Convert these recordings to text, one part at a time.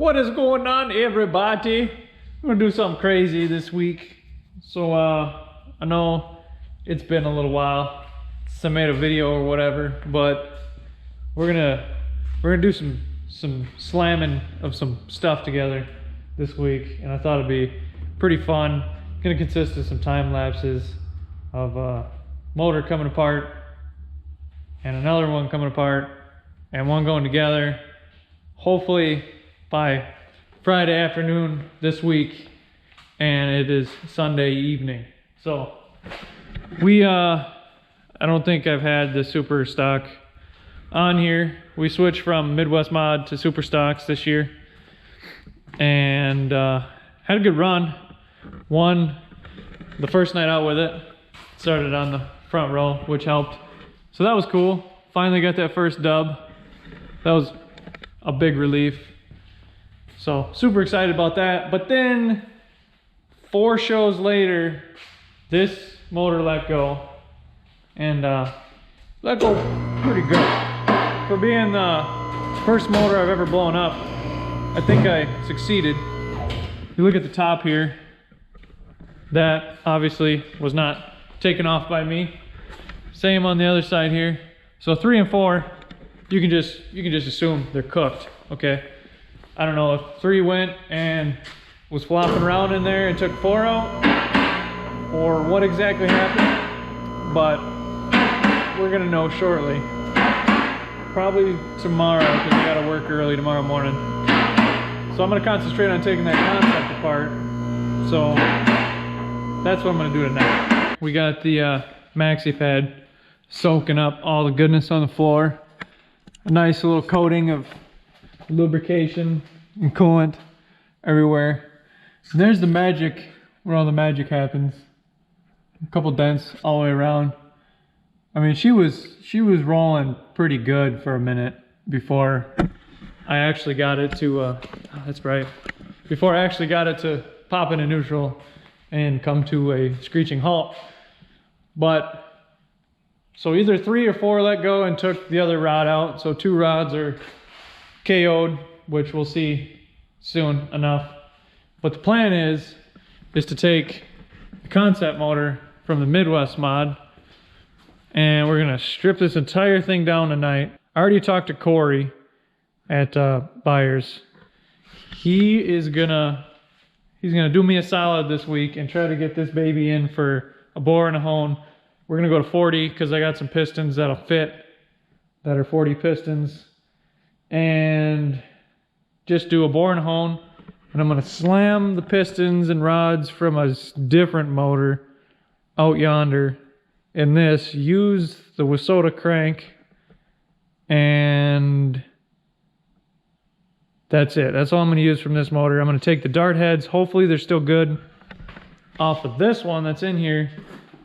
What is going on, everybody? I'm gonna do something crazy this week. So I know it's been a little while since I made a video or whatever, but we're gonna do some slamming of some stuff together this week, and I thought it'd be pretty fun. It's gonna consist of some time lapses of motor coming apart and another one coming apart and one going together. Hopefully by Friday afternoon this week, and it is Sunday evening. So we I don't think I've had the super stock on here. We switched from Midwest Mod to super stocks this year, and had a good run. Won the first night out with it, started on the front row, which helped, so that was cool. Finally got that first dub. That was a big relief, so super excited about that. But then 4 shows later, this motor let go, and let go pretty good. For being the first motor I've ever blown up, I think I succeeded. You look at the top here, that obviously was not taken off by me. Same on the other side here. So 3 and 4, you can just assume they're cooked, okay? I don't know if 3 went and was flopping around in there and took 4 out, or what exactly happened, but we're gonna know shortly. Probably tomorrow, because I gotta work early tomorrow morning. So I'm gonna concentrate on taking that concept apart. So that's what I'm gonna do tonight. We got the maxi pad soaking up all the goodness on the floor. A nice little coating of lubrication and coolant everywhere. And there's the magic, where all the magic happens. A couple dents all the way around. I mean, she was rolling pretty good for a minute before I actually got it to oh, that's bright. Before I actually got it to pop into neutral and come to a screeching halt. But so either 3 or 4 let go and took the other rod out. So 2 rods are KO'd, which we'll see soon enough. But the plan is to take the concept motor from the Midwest Mod, and we're gonna strip this entire thing down tonight. I already talked to Corey at Byers. He's gonna do me a solid this week and try to get this baby in for a bore and a hone. We're gonna go to 40 because I got some pistons that'll fit, that are 40 pistons, and just do a bore and a hone. And I'm gonna slam the pistons and rods from a different motor out yonder in this, use the Wasota crank, and that's it. That's all I'm gonna use from this motor. I'm gonna take the dart heads, hopefully they're still good, off of this one that's in here.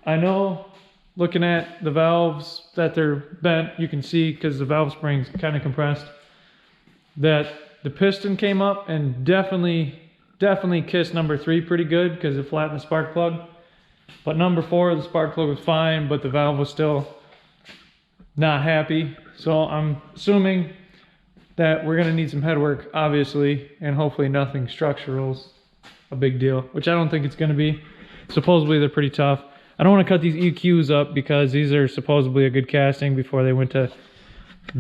I know, looking at the valves, that they're bent. You can see, because the valve spring's kind of compressed, that the piston came up and definitely kissed number 3 pretty good, because it flattened the spark plug. But number 4, the spark plug was fine, but the valve was still not happy. So I'm assuming that we're gonna need some head work, obviously, and hopefully nothing structural's a big deal, which I don't think it's gonna be. Supposedly they're pretty tough. I don't want to cut these EQs up because these are supposedly a good casting before they went to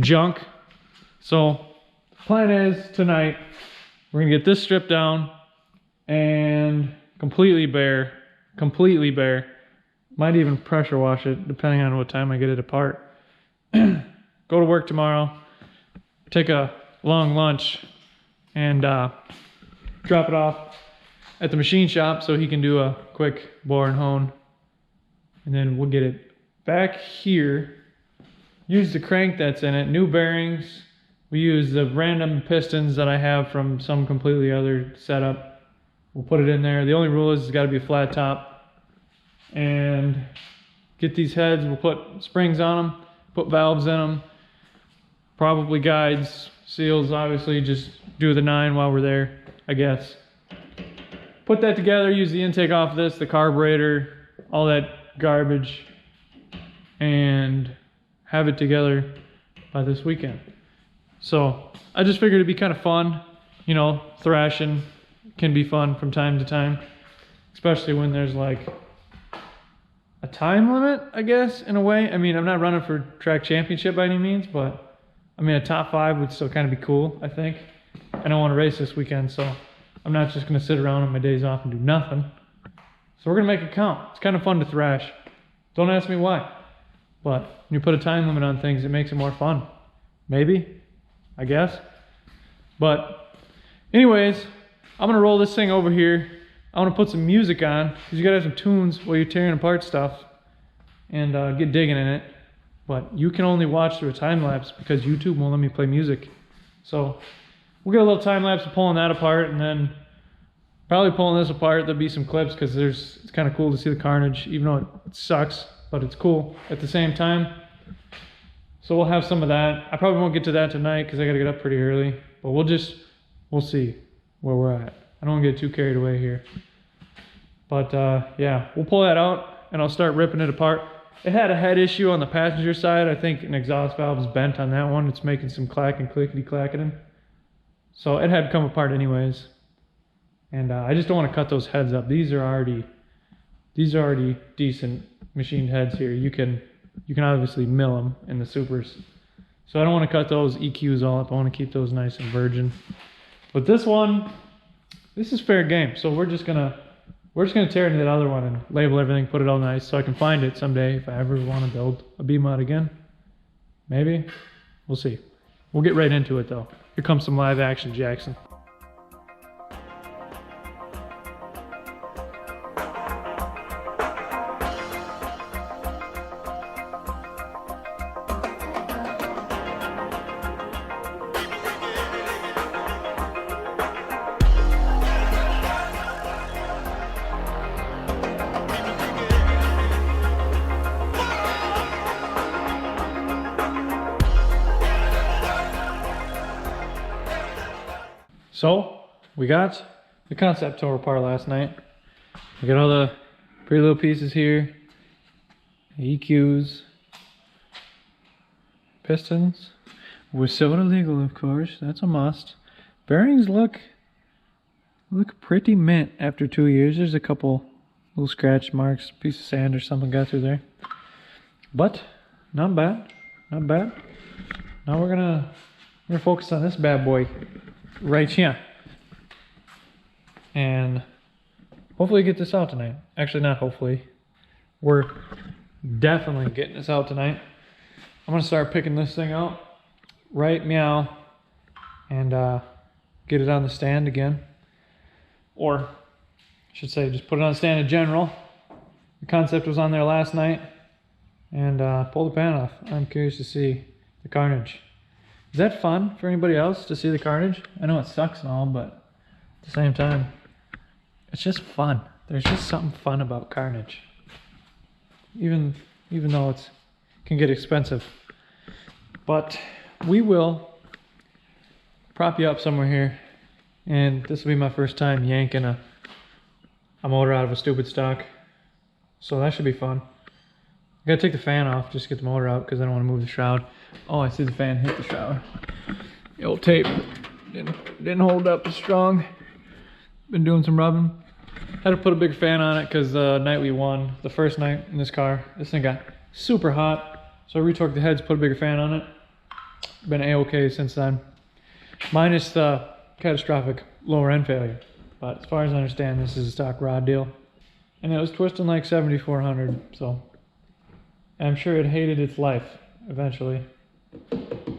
junk. So the plan is tonight we're gonna get this stripped down and completely bare. Might even pressure wash it depending on what time I get it apart. Go to work tomorrow, take a long lunch, and drop it off at the machine shop so he can do a quick bore and hone. And then we'll get it back here, use the crank that's in it, new bearings. We use the random pistons that I have from some completely other setup. We'll put it in there. The only rule is it's gotta be a flat top. And get these heads, we'll put springs on them, put valves in them, probably guides, seals, obviously just do the 9 while we're there, I guess. Put that together, use the intake off of this, the carburetor, all that garbage, and have it together by this weekend. So I just figured it'd be kind of fun you know, thrashing can be fun from time to time, especially when there's like a time limit, I guess, in a way. I mean, I'm not running for track championship by any means, but I mean, a top 5 would still kind of be cool, I think. I don't want to race this weekend, so I'm not just going to sit around on my days off and do nothing. So we're going to make it count. It's kind of fun to thrash. Don't ask me why. But when you put a time limit on things, it makes it more fun. Maybe, I guess. But anyways, I'm going to roll this thing over here. I want to put some music on, because you got to have some tunes while you're tearing apart stuff and get digging in it. But you can only watch through a time lapse because YouTube won't let me play music. So we'll get a little time lapse of pulling that apart, and then probably pulling this apart. There'll be some clips because it's kind of cool to see the carnage, even though it sucks, but it's cool at the same time. So we'll have some of that. I probably won't get to that tonight because I got to get up pretty early, but we'll see where we're at. I don't want to get too carried away here. But yeah, we'll pull that out and I'll start ripping it apart. It had a head issue on the passenger side. I think an exhaust valve is bent on that one. It's making some clack and clickety clacketing. So it had to come apart anyways. And I just don't want to cut those heads up. These are already decent machined heads here. You can obviously mill them in the supers. So I don't want to cut those EQs all up. I want to keep those nice and virgin. But this one, this is fair game. So we're just gonna tear into that other one and label everything, put it all nice so I can find it someday if I ever want to build a B-mod again. Maybe. We'll see. We'll get right into it though. Here comes some live action, Jackson. So, we got the concept tore apart last night. We got all the pretty little pieces here. EQs. Pistons. With soda legal, of course. That's a must. Bearings look pretty mint after 2 years. There's a couple little scratch marks, piece of sand or something got through there. But, not bad. Not bad. Now we're gonna focus on this bad boy right here and hopefully get this out tonight. Actually, not hopefully, we're definitely getting this out tonight. I'm gonna start picking this thing out right meow and get it on the stand again, or I should say just put it on the stand in general. The concept was on there last night and pull the pan off. I'm curious to see the carnage. Is that fun for anybody else to see the carnage? I know it sucks and all, but at the same time, it's just fun. There's just something fun about carnage. Even though it can get expensive. But we will prop you up somewhere here, and this will be my first time yanking a motor out of a stupid stock. So that should be fun. I gotta take the fan off just to get the motor out because I don't want to move the shroud. Oh, I see the fan hit the shroud. The old tape didn't hold up as strong. Been doing some rubbing. Had to put a big fan on it because the night we won, the first night in this car, this thing got super hot. So I retorqued the heads, put a bigger fan on it. Been A-okay since then. Minus the catastrophic lower end failure. But as far as I understand, this is a stock rod deal. And it was twisting like 7,400, so I'm sure it hated its life eventually.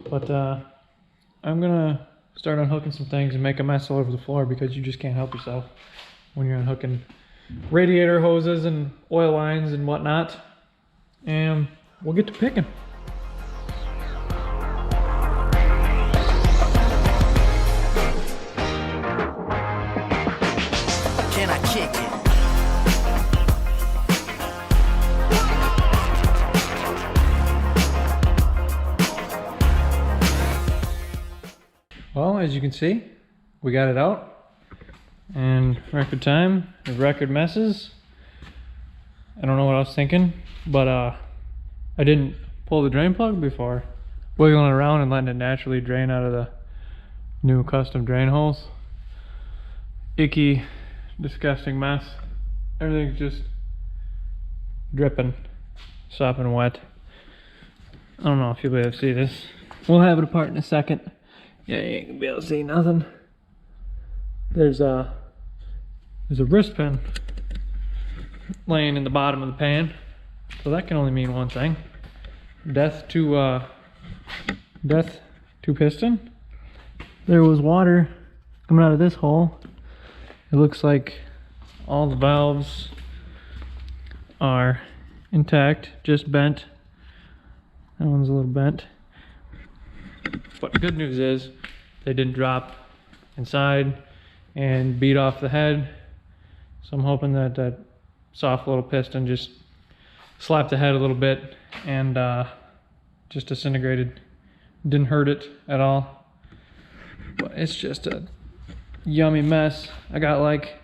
But I'm gonna start unhooking some things and make a mess all over the floor because you just can't help yourself when you're unhooking radiator hoses and oil lines and whatnot. And we'll get to picking. Can I kick it? Well, as you can see, we got it out in record time, with record messes. I don't know what I was thinking, but I didn't pull the drain plug before wiggling it around and letting it naturally drain out of the new custom drain holes. icky, disgusting mess. Everything's just dripping, sopping wet. I don't know if you'll be able to see this. We'll have it apart in a second. Yeah, you ain't gonna be able to see nothing. There's a wrist pin laying in the bottom of the pan, so that can only mean one thing: death to piston. There was water coming out of this hole. It looks like all the valves are intact, just bent. That one's a little bent. But the good news is they didn't drop inside and beat off the head. So I'm hoping that that soft little piston just slapped the head a little bit and just disintegrated. Didn't hurt it at all. But it's just a yummy mess. I got like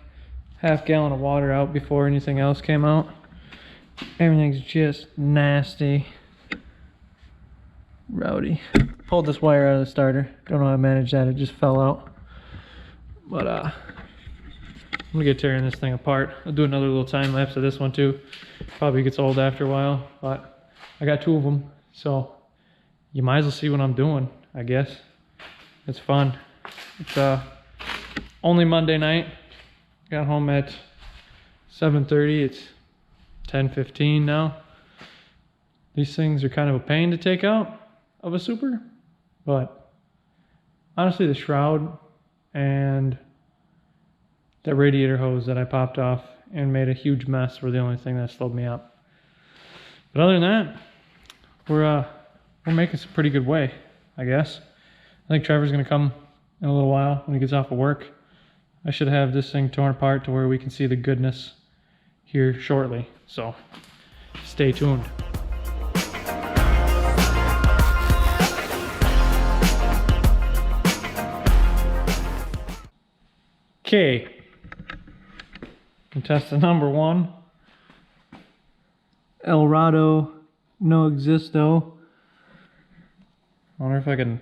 half gallon of water out before anything else came out. Everything's just nasty. Rowdy. Pulled this wire out of the starter. Don't know how I managed that. It just fell out. But I'm gonna get tearing this thing apart. I'll do another little time lapse of this one too. Probably gets old after a while, but I got 2 of them, so you might as well see what I'm doing, I guess. It's fun. It's only Monday night. Got home at 7:30. It's 10:15 now. These things are kind of a pain to take out of a Super, but honestly the shroud and that radiator hose that I popped off and made a huge mess were the only thing that slowed me up. But other than that, we're making some pretty good way, I guess. I think Trevor's gonna come in a little while when he gets off of work. I should have this thing torn apart to where we can see the goodness here shortly, so stay tuned. Okay, contestant number 1, El Rado No Existo. I wonder if I can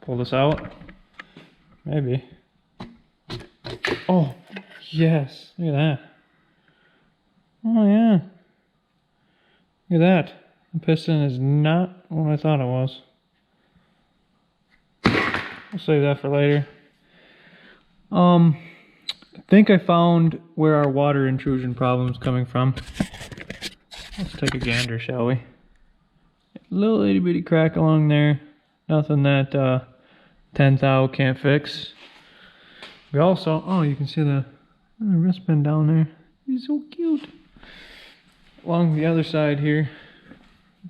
pull this out. Maybe. Oh, yes, look at that. Oh yeah, look at that. The piston is not what I thought it was. We'll save that for later. I think I found where our water intrusion problem's coming from. Let's take a gander, shall we? Little itty bitty crack along there. Nothing that 10 thou can't fix. We also, oh, you can see the wrist pin down there. He's so cute. Along the other side here,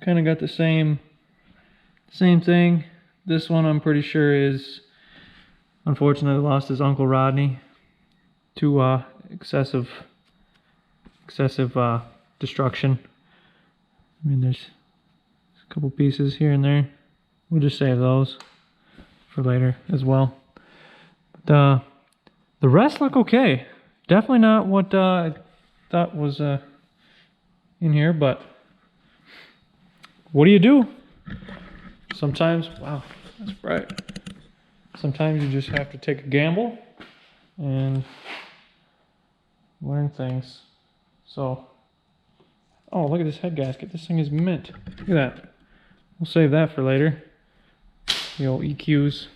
kind of got the same thing. This one I'm pretty sure is, unfortunately, lost his Uncle Rodney to excessive destruction. I mean, there's a couple pieces here and there. We'll just save those for later as well. But the rest look okay. Definitely not what I thought was in here, but what do you do? Sometimes, wow, that's bright. Sometimes you just have to take a gamble and learn things. So, oh, look at this head gasket. This thing is mint. Look at that. We'll save that for later. The old EQs.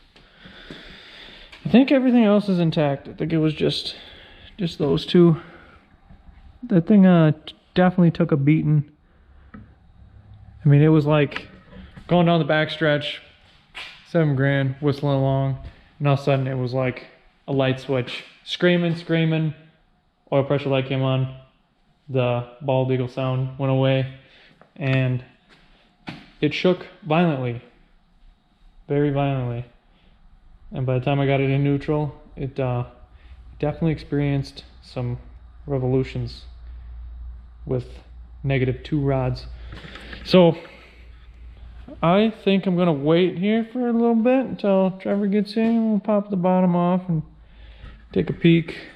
I think everything else is intact. I think it was just those two. That thing definitely took a beating. I mean, it was like going down the backstretch, $7 grand, whistling along, and all of a sudden it was like a light switch. Screaming, oil pressure light came on, the bald eagle sound went away, and it shook violently, very violently. And by the time I got it in neutral, it definitely experienced some revolutions with -2 rods. So I think I'm gonna wait here for a little bit until Trevor gets in. We'll pop the bottom off and take a peek.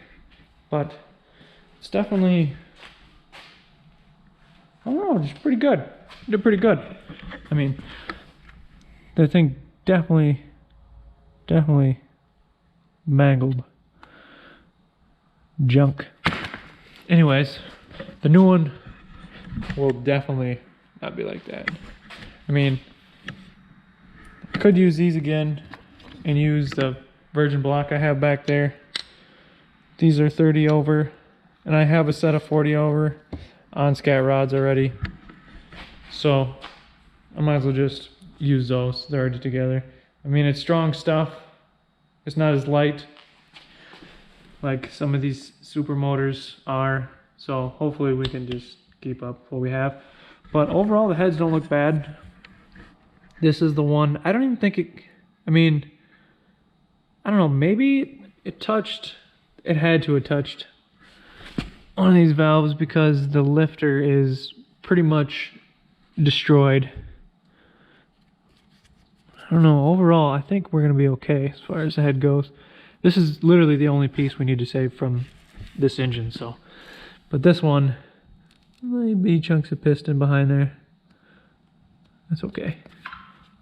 But it's definitely, I don't know, just pretty good. Did pretty good. I mean, that thing definitely mangled. junk. Anyways, the new one will definitely not be like that. I mean, I could use these again and use the virgin block I have back there. These are 30 over, and I have a set of 40 over on scat rods already. So I might as well just use those. They're already together. I mean, it's strong stuff. It's not as light like some of these super motors are. So hopefully we can just keep up what we have. But overall, the heads don't look bad. This is the one. I don't even think it, I mean, I don't know, maybe it touched, it had to have touched one of these valves because the lifter is pretty much destroyed. I don't know, overall, I think we're going to be okay as far as the head goes. This is literally the only piece we need to save from this engine, so. But this one, maybe chunks of piston behind there. That's okay.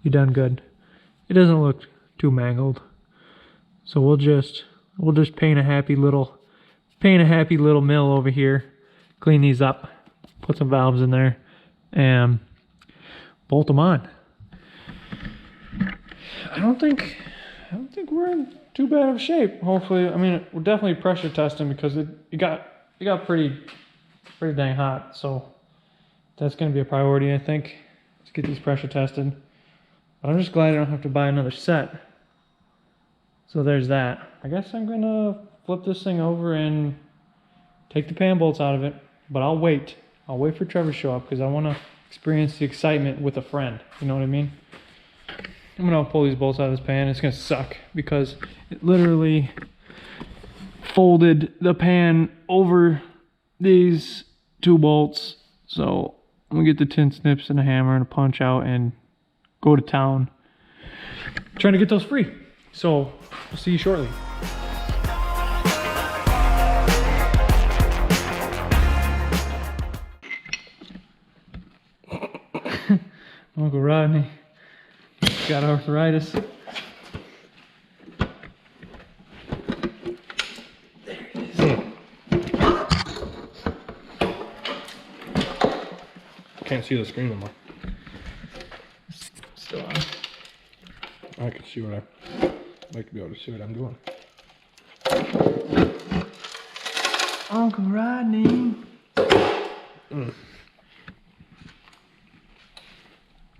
You done good. It doesn't look too mangled. So we'll just paint a happy little mill over here, clean these up, put some valves in there, and bolt them on. I don't think we're in too bad of shape. Hopefully, I mean, we're definitely pressure testing because it got pretty dang hot. So that's going to be a priority, I think, to get these pressure tested. But I'm just glad I don't have to buy another set. So there's that. I guess I'm gonna flip this thing over and take the pan bolts out of it. But I'll wait for Trevor to show up because I want to experience the excitement with a friend. You know what I mean? I'm gonna pull these bolts out of this pan. It's gonna suck because it literally folded the pan over these two bolts. So I'm gonna get the tin snips and a hammer and a punch out and go to town trying to get those free. So we'll see you shortly. Uncle Rodney got arthritis. There it is. Can't see the screen anymore. Still on. I can see what I'd like to be able to see what I'm doing. Uncle Rodney.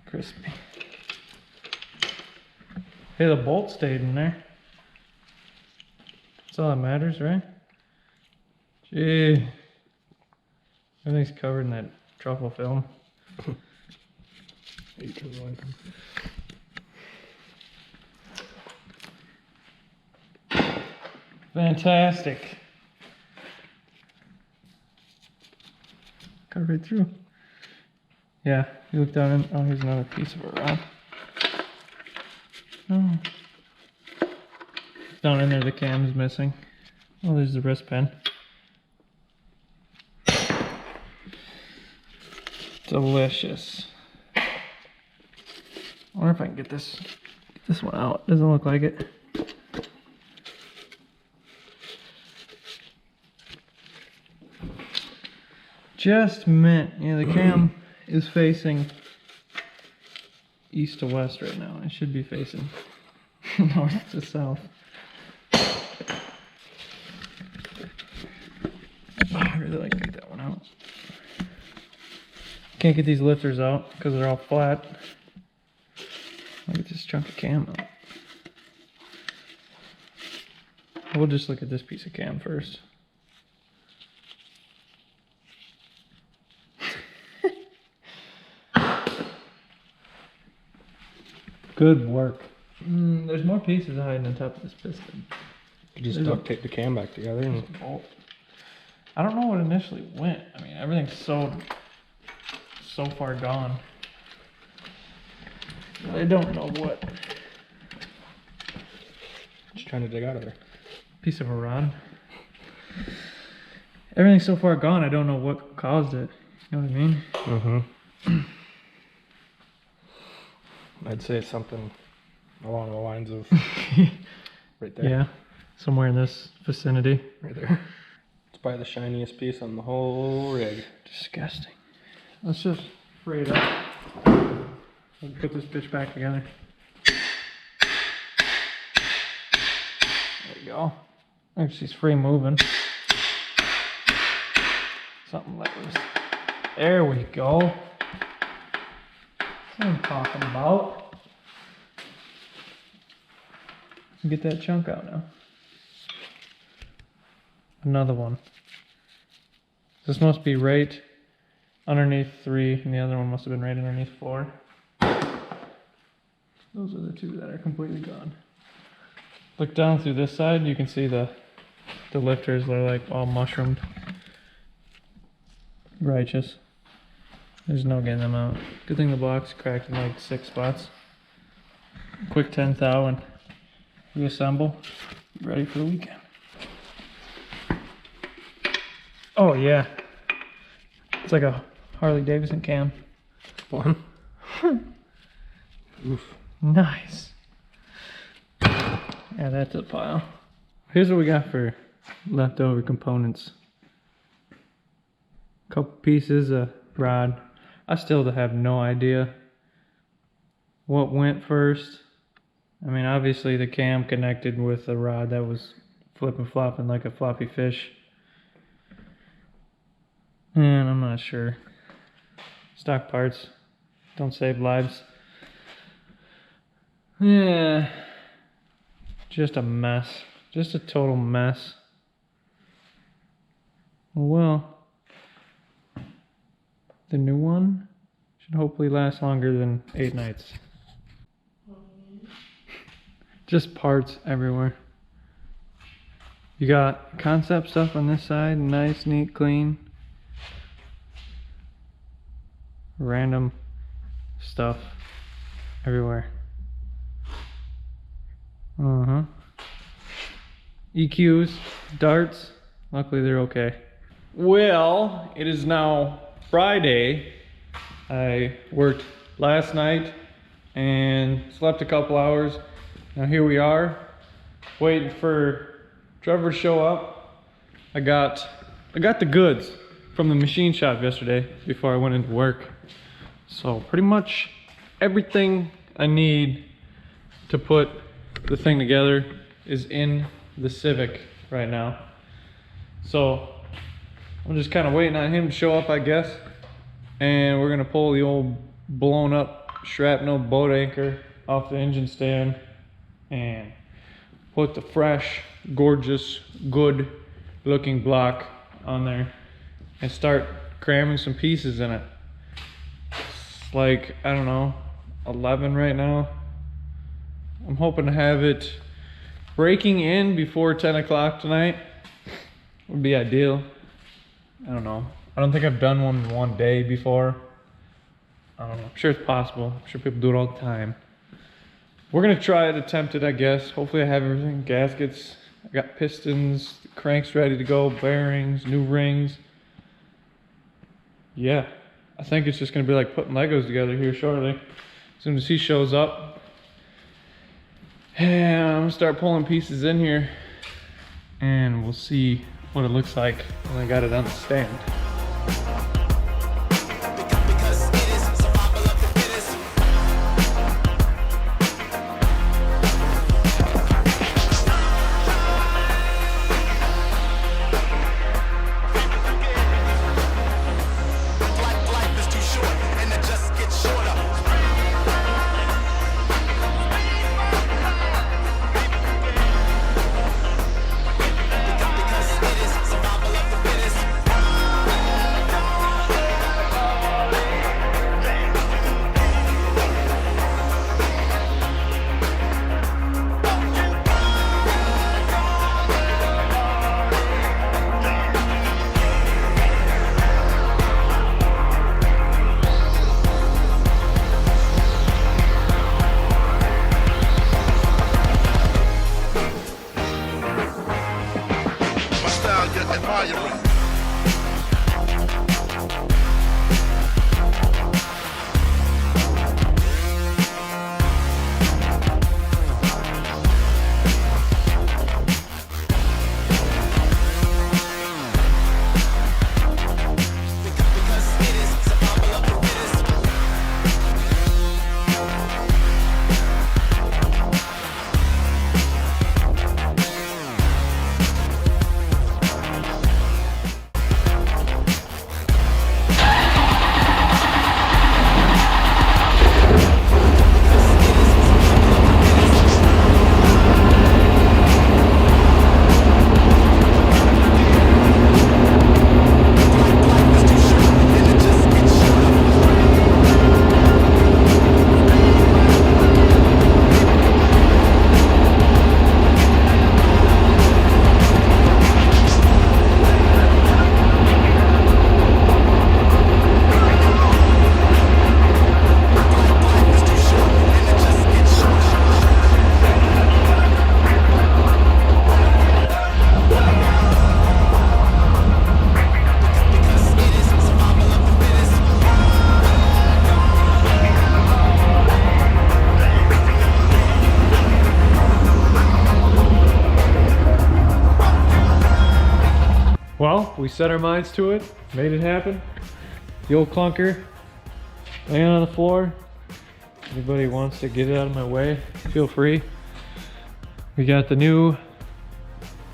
Crispy. Hey, the bolt stayed in there. That's all that matters, right? Gee. Everything's covered in that truffle film. Fantastic. Cut right through. Yeah, you look down and oh, here's another piece of it rod. Oh. Down in there the cam is missing. Oh, there's the wrist pin. Delicious. I wonder if I can get this one out. Doesn't look like it. Just mint. Yeah, the cam is facing east to west right now. It should be facing north to south. Oh, I really like to get that one out. Can't get these lifters out because they're all flat. I'll get this chunk of cam out. We'll just look at this piece of cam first. Good work. There's more pieces hiding on top of this piston. You just duct tape the cam back together and bolt. I don't know what initially went. I mean, everything's so far gone. I don't know what. just trying to dig out of there. Piece of a rod. Everything's so far gone, I don't know what caused it. You know what I mean? Mm-hmm. I'd say something along the lines of right there. Yeah, somewhere in this vicinity. Right there. probably the shiniest piece on the whole rig. Disgusting. Let's just free it up. I'll put this bitch back together. There you go. Actually, she's free moving. Something like this. There we go. That's what I'm talking about. Get that chunk out now. Another one. This must be right underneath 3, and the other one must have been right underneath 4. Those are the 2 that are completely gone. Look down through this side, you can see the lifters, they're like all mushroomed. Righteous. There's no getting them out. Good thing the box cracked in like 6 spots. Quick 10 thou and reassemble. Ready for the weekend. Oh yeah. It's like a Harley Davidson cam. One. Oof. Nice. Add that to the pile. Here's what we got for leftover components. Couple pieces of rod. I still have no idea what went first. I mean, obviously the cam connected with the rod that was flipping flopping like a floppy fish. And I'm not sure. Stock parts don't save lives. Yeah. Just a mess. Just a total mess. Well, the new one should hopefully last longer than 8 nights. Just parts everywhere. You got concept stuff on this side, nice, neat, clean. Random stuff everywhere. EQs, darts, luckily they're okay. Well, it is now Friday. I worked last night and slept a couple hours. Now here we are, waiting for Trevor to show up. I got the goods from the machine shop yesterday before I went into work. So pretty much everything I need to put the thing together is in the Civic right now. So I'm just kind of waiting on him to show up, I guess. And we're gonna pull the old blown up shrapnel boat anchor off the engine stand and put the fresh, gorgeous, good looking block on there and start cramming some pieces in it. It's like, I don't know, 11 right now. I'm hoping to have it breaking in before 10 o'clock tonight. Would be ideal. I don't know. I don't think I've done one day before. I don't know. I'm sure it's possible. I'm sure people do it all the time. We're gonna try it, attempt it, I guess. Hopefully I have everything. Gaskets, I got pistons, cranks ready to go, bearings, new rings. Yeah, I think it's just gonna be like putting Legos together here shortly. As soon as he shows up. And I'm gonna start pulling pieces in here and we'll see what it looks like when I got it on the stand. Well, we set our minds to it, made it happen. The old clunker laying on the floor. Anybody wants to get it out of my way, feel free. We got the new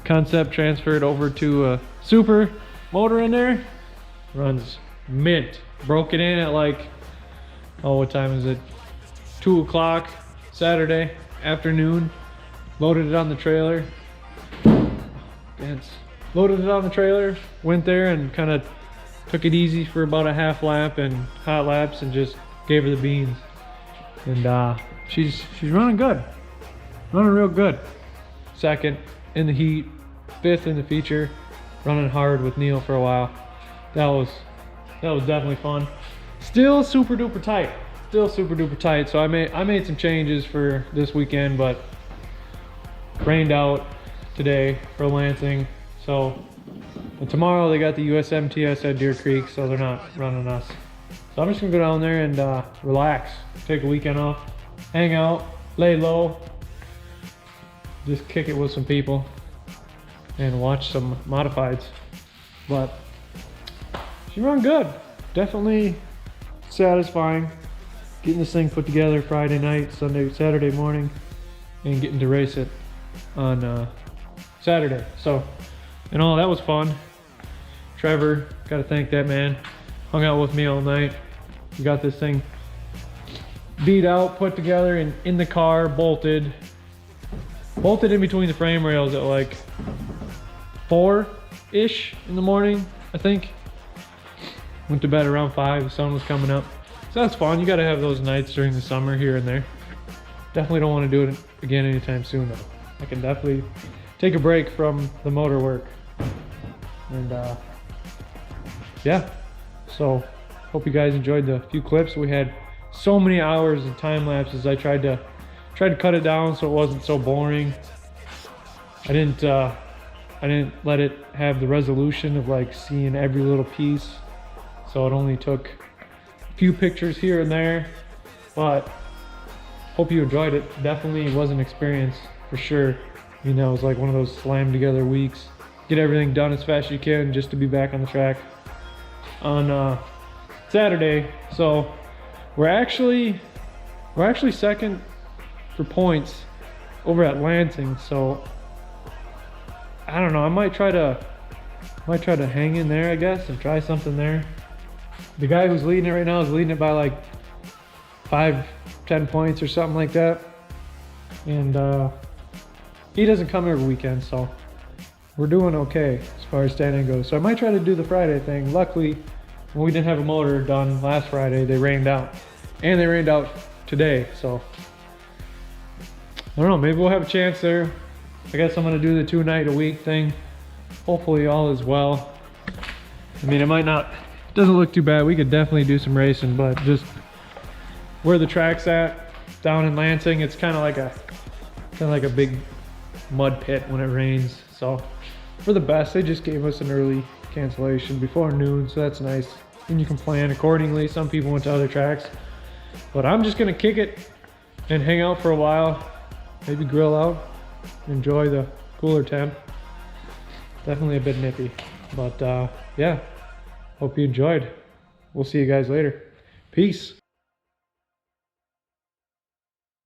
concept transferred over to a super motor in there. Runs mint. Broke it in at like, oh, what time is it? 2 o'clock Saturday afternoon. Loaded it on the trailer. Loaded it on the trailer, went there and kind of took it easy for about a half lap and hot laps and just gave her the beans. And she's running good. Running real good. Second in the heat, fifth in the feature, running hard with Neil for a while. That was definitely fun. Still super duper tight. Still super duper tight. So I made some changes for this weekend, but rained out today for Lansing. So and tomorrow they got the USMTS at Deer Creek, so they're not running us. So I'm just gonna go down there and relax, take a weekend off, hang out, lay low, just kick it with some people and watch some modifieds. But she run good. Definitely satisfying getting this thing put together Friday night, Saturday morning, and getting to race it on Saturday. So, and all that was fun. Trevor, gotta thank that man. Hung out with me all night. We got this thing beat out, put together, and in the car, bolted in between the frame rails at like 4-ish in the morning, I think. Went to bed around 5, the sun was coming up. So that's fun. You gotta have those nights during the summer here and there. Definitely don't want to do it again anytime soon though. I can definitely take a break from the motor work. And yeah, so hope you guys enjoyed the few clips. We had so many hours of time lapses. I tried to cut it down so it wasn't so boring. I didn't let it have the resolution of like seeing every little piece. So it only took a few pictures here and there, but hope you enjoyed it. Definitely was an experience for sure. You know, it was like one of those slammed together weeks. Get everything done as fast as you can just to be back on the track on Saturday. So we're actually second for points over at Lansing. So I don't know. I might try to hang in there, I guess, and try something there. The guy who's leading it right now is leading it by like 5-10 points or something like that. And he doesn't come every weekend, so we're doing okay as far as standing goes. So I might try to do the Friday thing. Luckily, when we didn't have a motor done last Friday, they rained out. And they rained out today, so I don't know, maybe we'll have a chance there. I guess I'm gonna do the 2-night-a-week thing. Hopefully all is well. I mean, it might not, doesn't look too bad. We could definitely do some racing, but just where the track's at down in Lansing, it's kind of like a big mud pit when it rains. So for the best, they just gave us an early cancellation before noon, so that's nice. And you can plan accordingly. Some people went to other tracks, but I'm just gonna kick it and hang out for a while, maybe grill out, enjoy the cooler temp. Definitely a bit nippy, but yeah, hope you enjoyed. We'll see you guys later. Peace.